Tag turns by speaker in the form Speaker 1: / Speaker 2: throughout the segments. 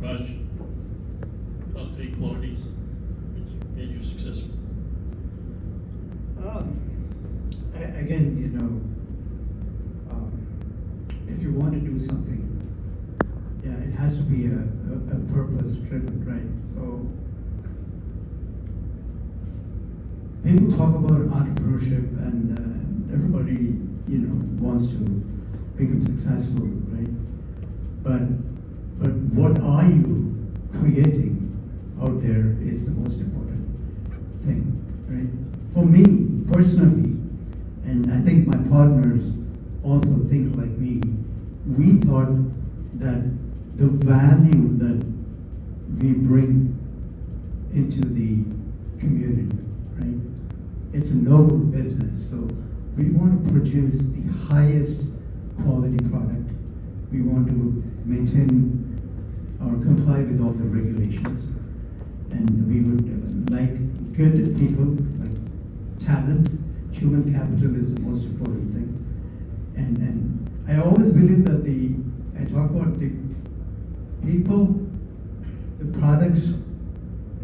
Speaker 1: Raj, top three qualities which made you successful.
Speaker 2: Again, if you want to do something, yeah, it has to be a purpose driven, right? So people talk about entrepreneurship, and everybody, wants to become successful, right? But what are you creating out there is the most important thing, right? For me personally, and I think my partners also think like me, we thought that the value that we bring into the community, right? It's a noble business, so we want to produce the highest quality product. We want to maintain or comply with all the regulations, and we would like good people, like talent. Human capital is the most important thing, and I always believe that I talk about the people, the products,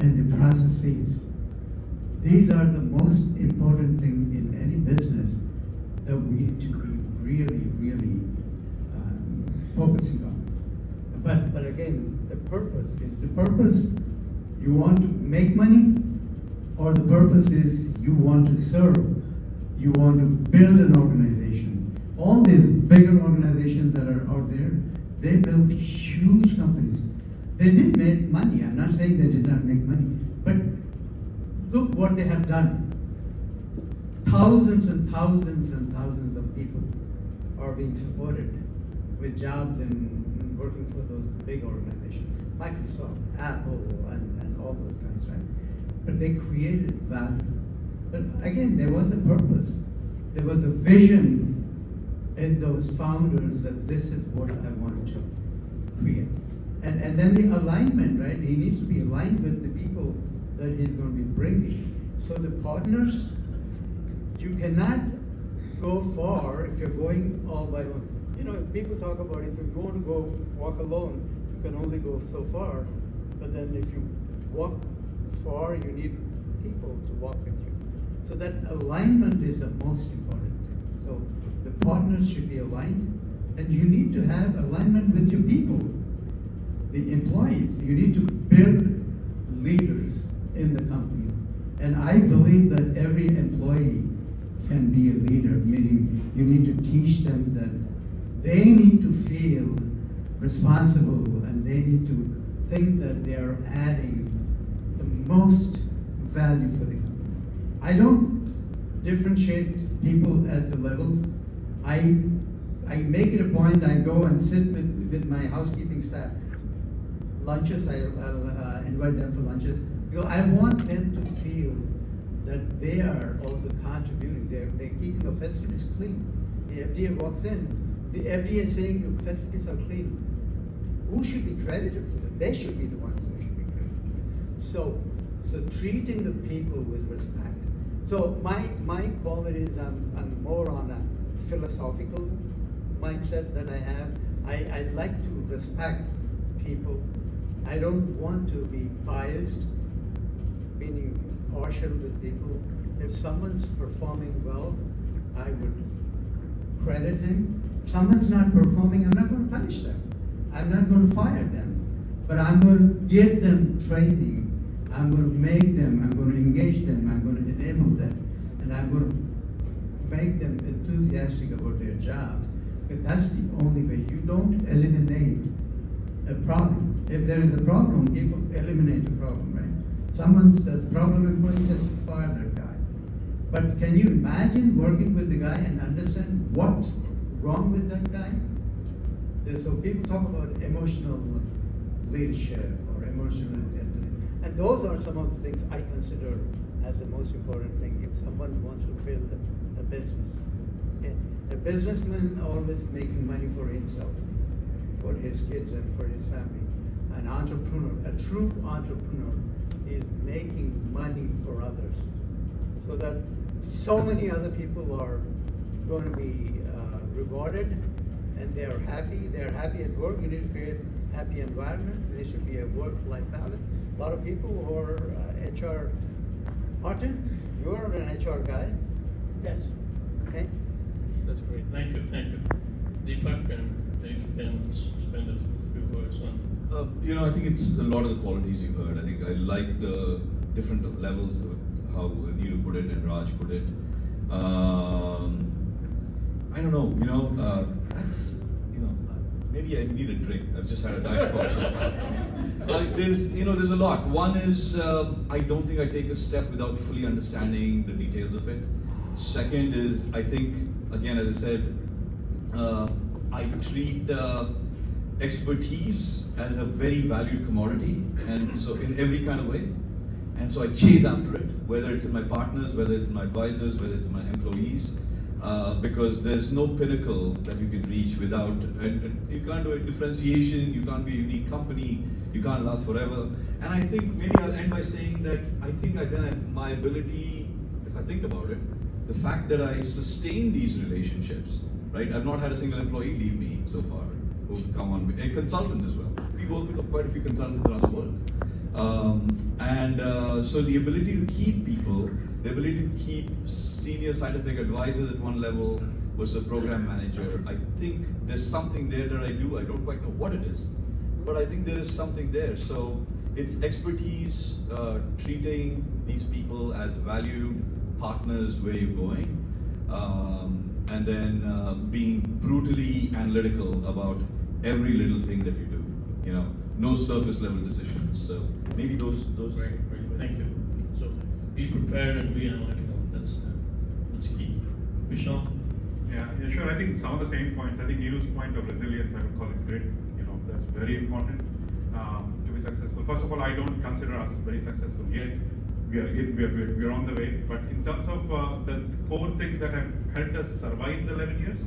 Speaker 2: and the processes. These are the most important thing in any business that we need to be really focusing on. But again, the purpose is the purpose. You want to make money, or the purpose is you want to serve. You want to build an organization. All these bigger organizations that are out there, they build huge companies. They did make money. I'm not saying they did not make money, but look what they have done. Thousands and thousands and thousands of people are being supported with jobs and working for those big organizations. Microsoft, Apple, and all those guys, right? But they created value. But again, there was a purpose. There was a vision in those founders that this is what I wanted to create. And then the alignment, right? He needs to be aligned with the people that he's going to be bringing. So the partners, you cannot go far if you're going all by one. People talk about if you're going to go walk alone, you can only go so far. But then if you walk far, you need people to walk with you. So that alignment is the most important thing. So the partners should be aligned, and you need to have alignment with your people, the employees. You need to build leaders in the company. And I believe that every employee can be a leader, meaning you need to teach them that they need to feel responsible, and they need to think that they are adding the most value for the company. I don't differentiate people at the levels. I make it a point, I go and sit with my housekeeping staff. Lunches, I'll invite them for lunches. Because I want them to feel that they are also contributing. They're keeping the facilities clean. The FDA walks in, the FDA is saying your facilities are clean. Who should be credited for that? They should be the ones who should be credited. So treating the people with respect. So my qualities, I'm more on a philosophical mindset that I have. I like to respect people. I don't want to be biased, meaning partial with people. If someone's performing well, I would credit him. If someone's not performing, I'm not going to punish them. I'm not going to fire them. But I'm going to give them training. I'm going to make them, I'm going to engage them, I'm going to enable them, and I'm going to make them enthusiastic about their jobs. Because that's the only way. You don't eliminate a problem. If there is a problem, people eliminate the problem, right? Someone's the problem employee, just fire that guy. But can you imagine working with the guy and understand what's wrong with that guy? So people talk about emotional leadership or emotional intelligence. And those are some of the things I consider as the most important thing if someone wants to build a business. Okay? A businessman always making money for himself, for his kids and for his family. An entrepreneur, a true entrepreneur, is making money for others. So that so many other people are going to be rewarded, and they're happy at work. You need to create happy environment. There should be a work-life balance. A lot of people who are HR. Martin, you are an HR guy.
Speaker 3: Yes.
Speaker 2: Okay.
Speaker 1: That's great. Thank you. Deepak, and if you can spend a few words on.
Speaker 4: I think it's a lot of the qualities you've heard. I think I like the different levels of how Neeru put it and Raj put it. I don't know, that's, maybe I need a drink. I've just had a Diet Coke so far. There's a lot. One is, I don't think I take a step without fully understanding the details of it. Second is, I think, again, as I said, I treat expertise as a very valued commodity, and so in every kind of way. And so I chase after it, whether it's in my partners, whether it's in my advisors, whether it's in my employees, because there's no pinnacle that you can reach without, and you can't do a differentiation, you can't be a unique company, you can't last forever. And I think maybe I'll end by saying that I think my ability, if I think about it, the fact that I sustain these relationships, right? I've not had a single employee leave me so far who've come on, and consultants as well. We work with quite a few consultants around the world. So the ability to keep people, the ability to keep senior scientific advisors at one level versus a program manager, I think there's something there that I do. I don't quite know what it is, but I think there is something there. So it's expertise, treating these people as valued partners where you're going, and then being brutally analytical about every little thing that you do. No surface level decisions. So maybe those.
Speaker 1: Great. Thank you. So be prepared and be analytical. That's key. Vishal?
Speaker 5: Yeah, sure. I think some of the same points. I think Neeru's point of resilience, I would call it great. That's very important to be successful. First of all, I don't consider us very successful yet. We are on the way. But in terms of the core things that have helped us survive the 11 years,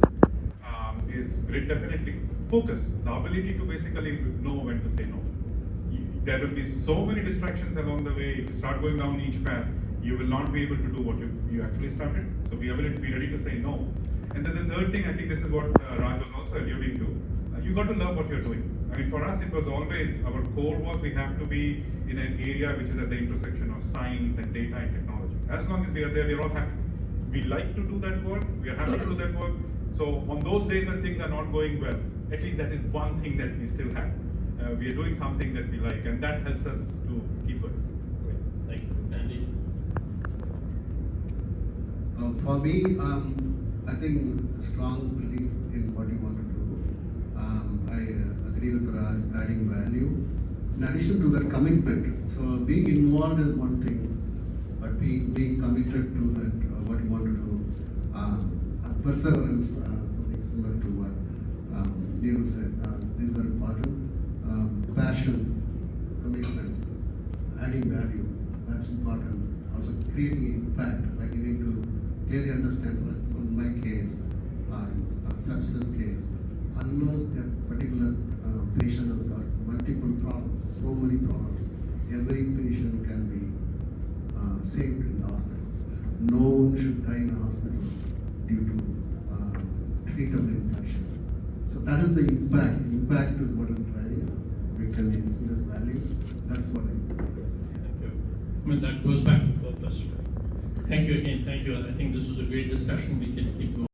Speaker 5: is great. Definitely focus, the ability to basically know when to say no. There will be so many distractions along the way. If you start going down each path, you will not be able to do what you actually started. So be able to be ready to say no. And then the third thing, I think this is what Raj was also alluding to. You got to love what you're doing. I mean, for us, it was always, our core was we have to be in an area which is at the intersection of science and data and technology. As long as we are there, we're all happy. We like to do that work. We are happy to do that work. So on those days when things are not going well, at least that is one thing that we still have. We are doing something that we like, and that helps us to keep going.
Speaker 1: Thank you. Andy?
Speaker 6: For me, I think a strong belief in what you want to do. I agree with Raj, adding value. In addition to that, commitment. So being involved is one thing, but being committed to that, what you want to do. Perseverance, something similar to what Neeru said. These are important. Passion, commitment, adding value, that's important. Also creating impact, like you need to clearly understand, for example, in my case, sepsis case, unless a particular patient has got multiple problems, so many problems, every patient can be saved in the hospital. No one should die in a hospital due to treatable infection. So that is the impact. Impact is what is driving. We can see this value. That's what I do.
Speaker 1: Thank you. I mean, that goes back to purpose. Thank you again. Thank you. I think this was a great discussion. We can keep going.